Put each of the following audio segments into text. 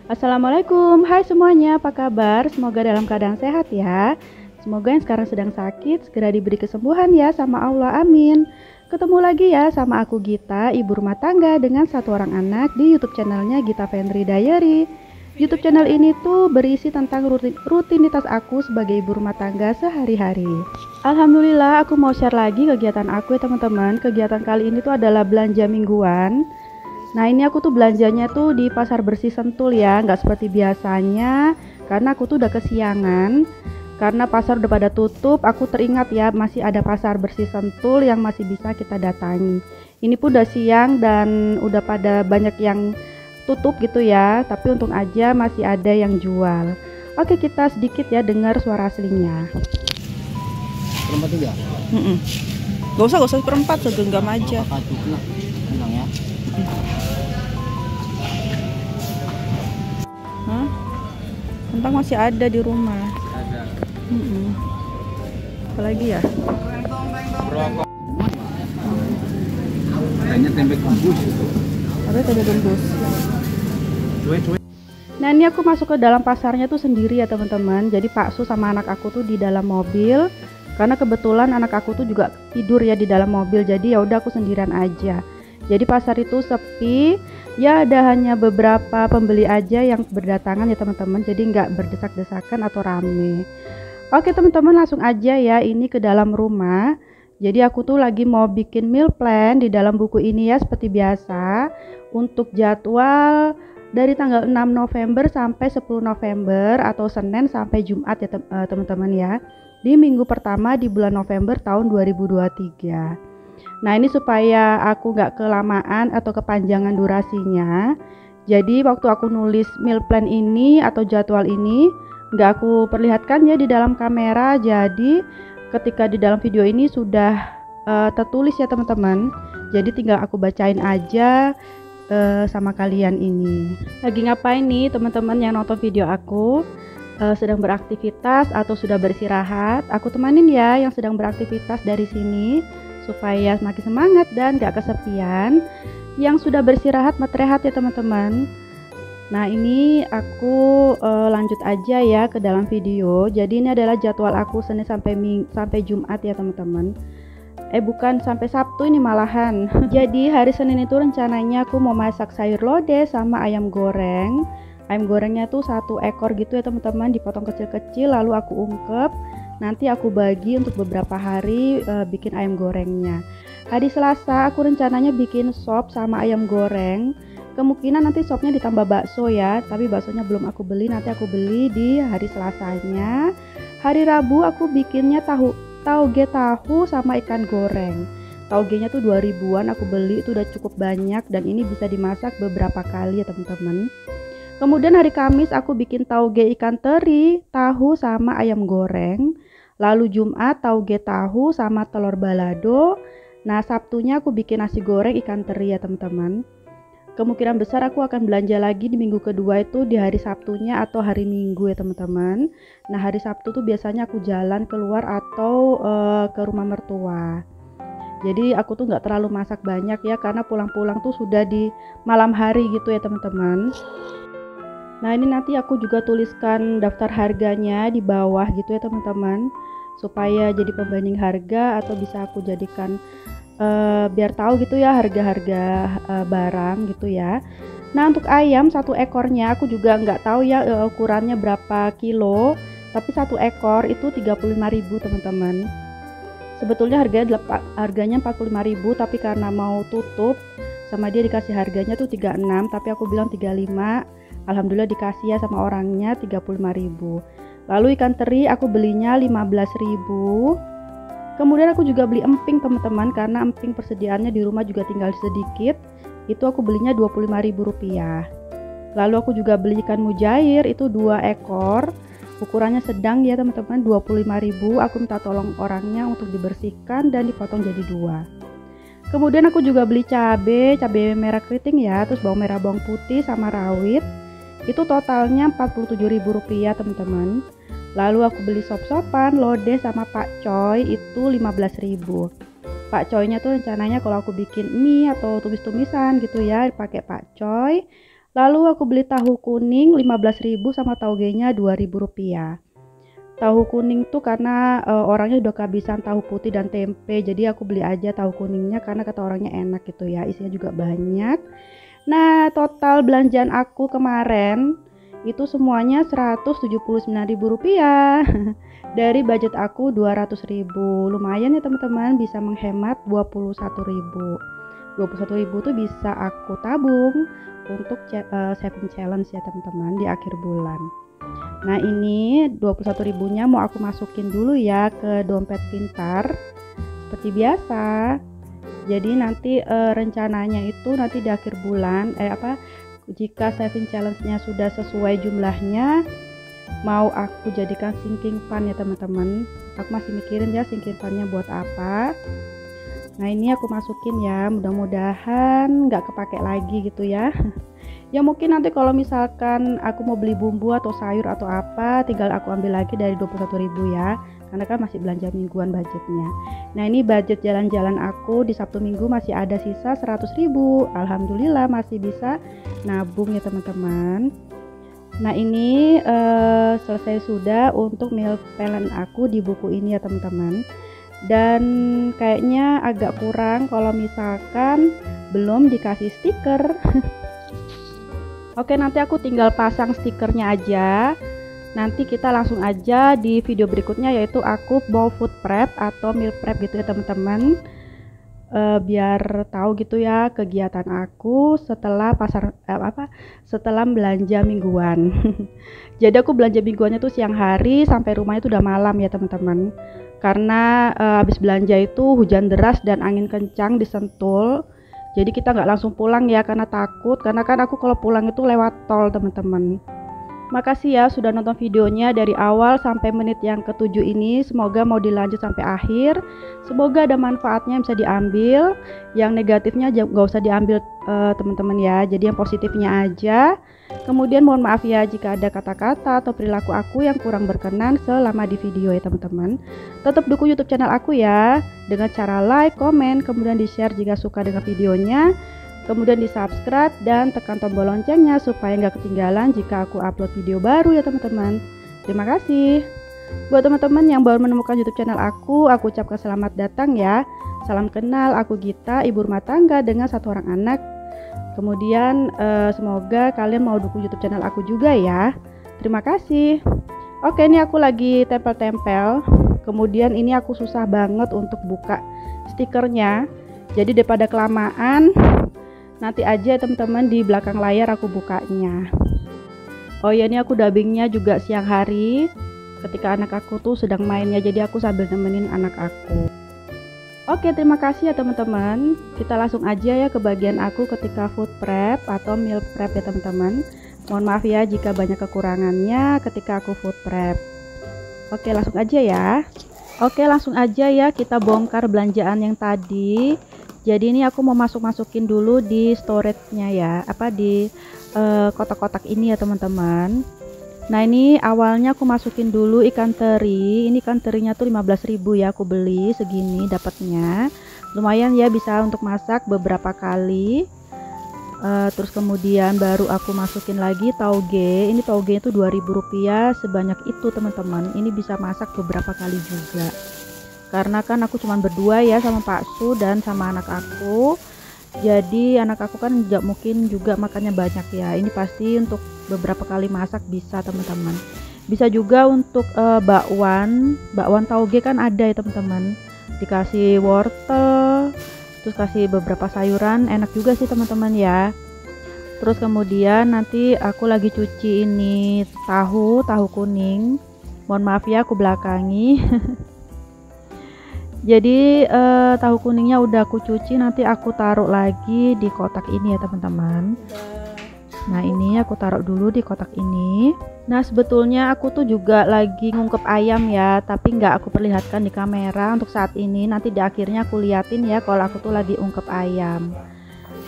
Assalamualaikum, hai semuanya, apa kabar? Semoga dalam keadaan sehat ya. Semoga yang sekarang sedang sakit segera diberi kesembuhan ya sama Allah, amin. Ketemu lagi ya sama aku Gita, ibu rumah tangga dengan satu orang anak di YouTube channelnya Gita Fendri Diary. YouTube channel ini tuh berisi tentang rutinitas aku sebagai ibu rumah tangga sehari-hari. Alhamdulillah aku mau share lagi kegiatan aku ya teman-teman. Kegiatan kali ini tuh adalah belanja mingguan. Nah ini aku tuh belanjanya tuh di pasar bersih Sentul ya, nggak seperti biasanya karena aku tuh udah kesiangan. Karena pasar udah pada tutup, aku teringat ya masih ada pasar bersih Sentul yang masih bisa kita datangi. Ini pun udah siang dan udah pada banyak yang tutup gitu ya, tapi untung aja masih ada yang jual. Oke, kita sedikit ya dengar suara aslinya. Perempat tiga. Gak usah seperempat, segenggam aja. Bilang ya. Kentang masih ada di rumah. Ada. Apalagi ya? Rokok. Kayaknya tempe rebus itu. Ada tempe rebus. Cuek. Nah ini aku masuk ke dalam pasarnya tuh sendiri ya teman-teman. Jadi Pak Su sama anak aku tuh di dalam mobil. Karena kebetulan anak aku tuh juga tidur ya di dalam mobil. Jadi ya udah aku sendirian aja. Jadi pasar itu sepi, ya ada hanya beberapa pembeli aja yang berdatangan ya teman-teman. Jadi nggak berdesak-desakan atau rame. Oke teman-teman, langsung aja ya ini ke dalam rumah. Jadi aku tuh lagi mau bikin meal plan di dalam buku ini ya seperti biasa. Untuk jadwal dari tanggal 6 November sampai 10 November atau Senin sampai Jumat ya teman-teman ya. Di minggu pertama di bulan November tahun 2023. Nah ini supaya aku nggak kelamaan atau kepanjangan durasinya. Jadi waktu aku nulis meal plan ini atau jadwal ini nggak aku perlihatkan ya di dalam kamera. Jadi ketika di dalam video ini sudah tertulis ya teman-teman. Jadi tinggal aku bacain aja sama kalian ini. Lagi ngapain nih teman-teman yang nonton video aku? Sedang beraktivitas atau sudah beristirahat? Aku temanin ya yang sedang beraktivitas dari sini supaya semakin semangat dan gak kesepian. Yang sudah beristirahat rehat ya teman-teman. Nah ini aku lanjut aja ya ke dalam video. Jadi ini adalah jadwal aku Senin sampai Jumat ya teman-teman. Bukan sampai Sabtu ini malahan. Jadi hari Senin itu rencananya aku mau masak sayur lodeh sama ayam goreng. Ayam gorengnya tuh 1 ekor gitu ya teman-teman, dipotong kecil-kecil lalu aku ungkep. Nanti aku bagi untuk beberapa hari bikin ayam gorengnya. Hari Selasa aku rencananya bikin sop sama ayam goreng. Kemungkinan nanti sopnya ditambah bakso ya, tapi baksonya belum aku beli, nanti aku beli di hari Selasanya. Hari Rabu aku bikinnya tauge tahu sama ikan goreng. Taugenya tuh 2000-an aku beli, itu udah cukup banyak dan ini bisa dimasak beberapa kali ya teman-teman. Kemudian hari Kamis aku bikin tauge ikan teri, tahu sama ayam goreng. Lalu Jumat tauge tahu sama telur balado. Nah Sabtunya aku bikin nasi goreng ikan teri ya teman-teman. Kemungkinan besar aku akan belanja lagi di minggu kedua itu di hari Sabtunya atau hari Minggu ya teman-teman. Nah hari Sabtu tuh biasanya aku jalan keluar atau ke rumah mertua. Jadi aku tuh nggak terlalu masak banyak ya karena pulang-pulang tuh sudah di malam hari gitu ya teman-teman. Nah ini nanti aku juga tuliskan daftar harganya di bawah gitu ya teman-teman, supaya jadi pembanding harga atau bisa aku jadikan biar tahu gitu ya harga-harga barang gitu ya. Nah untuk ayam 1 ekornya aku juga nggak tahu ya ukurannya berapa kilo, tapi 1 ekor itu 35.000 teman-teman. Sebetulnya harganya 45.000, tapi karena mau tutup sama dia dikasih harganya tuh 36, tapi aku bilang 35. Alhamdulillah dikasih ya sama orangnya 35.000. Lalu ikan teri aku belinya 15.000. Kemudian aku juga beli emping teman-teman, karena emping persediaannya di rumah juga tinggal sedikit. Itu aku belinya Rp25.000. Lalu aku juga beli ikan mujair itu 2 ekor. Ukurannya sedang ya teman-teman, 25.000. Aku minta tolong orangnya untuk dibersihkan dan dipotong jadi 2. Kemudian aku juga beli cabai merah keriting ya, terus bawang merah, bawang putih sama rawit. Itu totalnya Rp47.000 teman-teman. Lalu aku beli sop-sopan, lodeh sama pakcoy itu 15.000. Pakcoynya tuh rencananya kalau aku bikin mie atau tumis-tumisan gitu ya, pakai pakcoy. Lalu aku beli tahu kuning 15.000 sama taugenya 2.000 rupiah. Tahu kuning tuh karena orangnya udah kehabisan tahu putih dan tempe, jadi aku beli aja tahu kuningnya karena kata orangnya enak gitu ya, isinya juga banyak. Nah, total belanjaan aku kemarin itu semuanya 179.000 rupiah. Dari budget aku 200.000. Lumayan ya teman-teman, bisa menghemat 21.000. 21.000 tuh bisa aku tabung untuk saving challenge ya teman-teman di akhir bulan. Nah, ini 21.000-nya mau aku masukin dulu ya ke dompet pintar seperti biasa. Jadi nanti rencananya itu nanti di akhir bulan jika saving challenge-nya sudah sesuai jumlahnya, mau aku jadikan sinking fund ya teman-teman. Aku masih mikirin ya sinking fund-nya buat apa. Nah, ini aku masukin ya, mudah-mudahan nggak kepake lagi gitu ya. Ya mungkin nanti kalau misalkan aku mau beli bumbu atau sayur atau apa, tinggal aku ambil lagi dari 21.000 ya, karena kan masih belanja mingguan budgetnya. Nah, ini budget jalan-jalan aku di Sabtu Minggu masih ada sisa 100.000. Alhamdulillah masih bisa nabung ya teman-teman. Nah, ini selesai sudah untuk meal plan aku di buku ini ya teman-teman. Dan kayaknya agak kurang kalau misalkan belum dikasih stiker. Oke, nanti aku tinggal pasang stikernya aja. Nanti kita langsung aja di video berikutnya, yaitu aku mau food prep atau meal prep gitu ya teman-teman. Biar tahu gitu ya kegiatan aku setelah setelah belanja mingguan. Jadi aku belanja mingguannya tuh siang hari, sampai rumah itu udah malam ya teman-teman. Karena habis belanja itu hujan deras dan angin kencang di Sentul. Jadi kita nggak langsung pulang ya karena takut, karena kan aku kalau pulang itu lewat tol teman-teman. Makasih ya sudah nonton videonya dari awal sampai menit yang ke-7 ini. Semoga mau dilanjut sampai akhir. Semoga ada manfaatnya yang bisa diambil. Yang negatifnya nggak usah diambil teman-teman ya. Jadi yang positifnya aja. Kemudian mohon maaf ya jika ada kata-kata atau perilaku aku yang kurang berkenan selama di video ya teman-teman. Tetap dukung YouTube channel aku ya dengan cara like, komen, kemudian di-share jika suka dengan videonya. Kemudian di subscribe dan tekan tombol loncengnya supaya nggak ketinggalan jika aku upload video baru ya teman-teman. Terima kasih. Buat teman-teman yang baru menemukan YouTube channel aku ucapkan selamat datang ya. Salam kenal, aku Gita, ibu rumah tangga dengan 1 orang anak. Kemudian semoga kalian mau dukung YouTube channel aku juga ya. Terima kasih. Oke, ini aku lagi tempel-tempel. Kemudian ini aku susah banget untuk buka stikernya. Jadi daripada kelamaan, nanti aja teman-teman di belakang layar aku bukanya. Oh ya, ini aku dubbingnya juga siang hari ketika anak aku tuh sedang mainnya, jadi aku sambil nemenin anak aku. Oke, terima kasih ya teman-teman. Kita langsung aja ya ke bagian aku ketika food prep atau meal prep ya teman-teman. Mohon maaf ya jika banyak kekurangannya ketika aku food prep. Oke, langsung aja ya. Oke, langsung aja ya kita bongkar belanjaan yang tadi. Jadi ini aku mau masukin dulu di storage-nya ya, di kotak-kotak ini ya teman-teman. Nah, ini awalnya aku masukin dulu ikan teri. Ini ikan terinya tuh 15.000 ya, aku beli segini dapatnya. Lumayan ya, bisa untuk masak beberapa kali. Terus kemudian baru aku masukin lagi tauge. Ini tauge itu 2.000 rupiah sebanyak itu teman-teman. Ini bisa masak beberapa kali juga. Karena kan aku cuma berdua ya sama Pak Su dan sama anak aku. Jadi anak aku kan nggak mungkin juga makannya banyak ya. Ini pasti untuk beberapa kali masak bisa teman-teman. Bisa juga untuk bakwan tauge kan ada ya teman-teman. Dikasih wortel, terus kasih beberapa sayuran, enak juga sih teman-teman ya. Terus kemudian nanti aku lagi cuci ini tahu kuning. Mohon maaf ya aku belakangi. Jadi tahu kuningnya udah aku cuci, nanti aku taruh lagi di kotak ini ya teman-teman. Nah, ini aku taruh dulu di kotak ini. Nah, sebetulnya aku tuh juga lagi ngungkep ayam ya, tapi nggak aku perlihatkan di kamera untuk saat ini. Nanti di akhirnya aku liatin ya kalau aku tuh lagi ungkep ayam.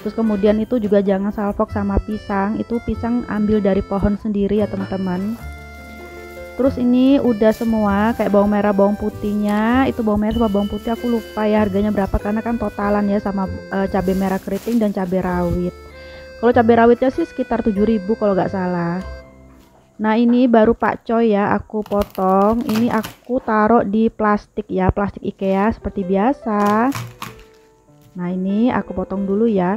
Terus kemudian itu juga jangan salfok sama pisang. Itu pisang ambil dari pohon sendiri ya teman-teman. Terus ini udah semua kayak bawang merah, bawang putihnya. Itu bawang merah sama bawang putih aku lupa ya harganya berapa karena kan totalan ya sama cabai merah keriting dan cabai rawit. Kalau cabai rawitnya sih sekitar 7.000 kalau nggak salah. Nah ini baru pakcoy ya, aku potong. Ini aku taruh di plastik ya, plastik IKEA seperti biasa. Nah ini aku potong dulu ya.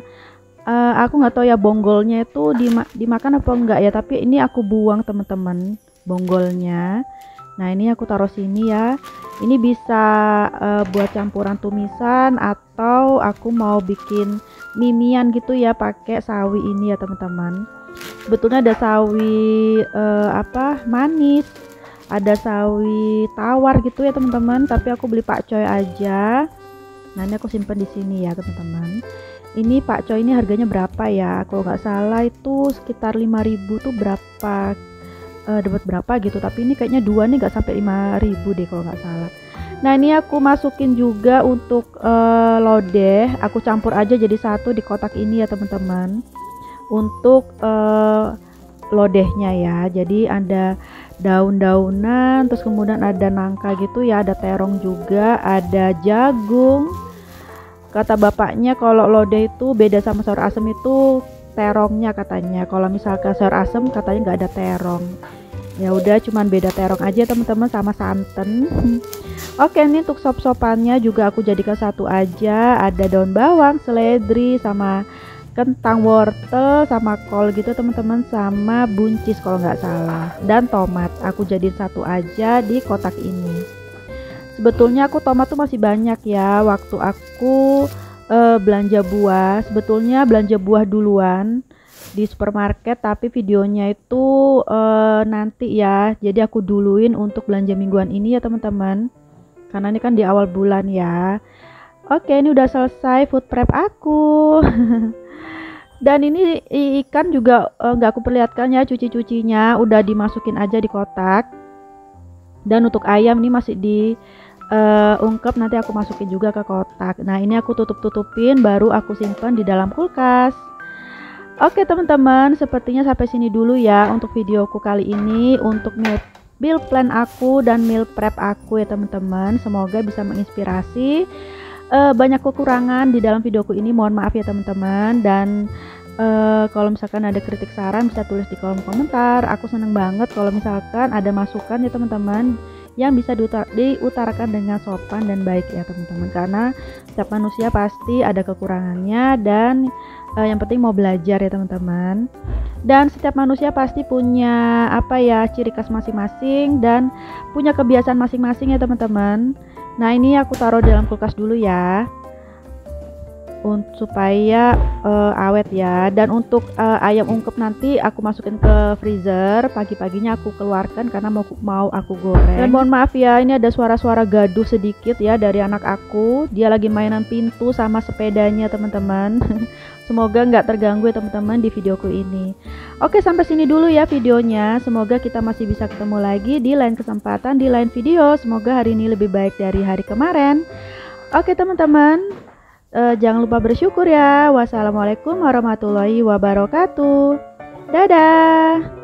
Aku nggak tahu ya bonggolnya itu dimakan apa enggak ya, tapi ini aku buang teman-teman bonggolnya. Nah ini aku taruh sini ya. Ini bisa buat campuran tumisan, atau aku mau bikin mimian gitu ya pakai sawi ini ya teman-teman. Sebetulnya ada sawi manis, ada sawi tawar gitu ya teman-teman, tapi aku beli pakcoy aja. Nah ini aku simpan di sini ya teman-teman. Ini pakcoy ini harganya berapa ya? Kalau nggak salah itu sekitar 5.000 tuh berapa, dapat berapa gitu. Tapi ini kayaknya dua nih nggak sampai 5.000 deh kalau nggak salah. Nah ini aku masukin juga untuk lodeh. Aku campur aja jadi satu di kotak ini ya teman-teman. Untuk lodehnya ya, jadi ada daun-daunan, terus kemudian ada nangka gitu ya, ada terong juga, ada jagung. Kata bapaknya kalau lodeh itu beda sama sayur asem itu terongnya katanya. Kalau misalkan sayur asem katanya nggak ada terong. Ya udah, cuman beda terong aja teman-teman sama santan. Oke, ini untuk sop-sopannya juga aku jadikan satu aja. Ada daun bawang, seledri, sama kentang, wortel, sama kol gitu teman-teman, sama buncis kalau nggak salah, dan tomat. Aku jadiin satu aja di kotak ini. Sebetulnya aku tomat tuh masih banyak ya. Waktu aku belanja buah, sebetulnya belanja buah duluan di supermarket, tapi videonya itu nanti ya. Jadi aku duluin untuk belanja mingguan ini ya teman-teman, karena ini kan di awal bulan ya. Oke, ini udah selesai food prep aku. Dan ini ikan juga nggak aku perlihatkan ya, cucinya udah dimasukin aja di kotak. Dan untuk ayam ini masih ungkep, nanti aku masukin juga ke kotak. Nah ini aku tutupin, baru aku simpan di dalam kulkas. Oke teman-teman, sepertinya sampai sini dulu ya untuk videoku kali ini, untuk meal plan aku dan meal prep aku ya teman-teman. Semoga bisa menginspirasi. Banyak kekurangan di dalam videoku ini, mohon maaf ya teman-teman. Dan kalau misalkan ada kritik saran bisa tulis di kolom komentar. Aku seneng banget kalau misalkan ada masukan ya teman-teman, yang bisa diutarakan dengan sopan dan baik ya teman-teman, karena setiap manusia pasti ada kekurangannya, dan yang penting mau belajar ya teman-teman. Dan setiap manusia pasti punya ciri khas masing-masing dan punya kebiasaan masing-masing ya teman-teman. Nah ini aku taruh dalam kulkas dulu ya, supaya awet ya. Dan untuk ayam ungkep nanti aku masukin ke freezer, pagi-paginya aku keluarkan karena mau aku goreng. Dan mohon maaf ya, ini ada suara-suara gaduh sedikit ya dari anak aku, dia lagi mainan pintu sama sepedanya teman-teman. Semoga nggak terganggu ya teman-teman di videoku ini. Oke, sampai sini dulu ya videonya. Semoga kita masih bisa ketemu lagi di lain kesempatan, di lain video. Semoga hari ini lebih baik dari hari kemarin. Oke teman-teman, jangan lupa bersyukur ya. Wassalamualaikum warahmatullahi wabarakatuh. Dadah.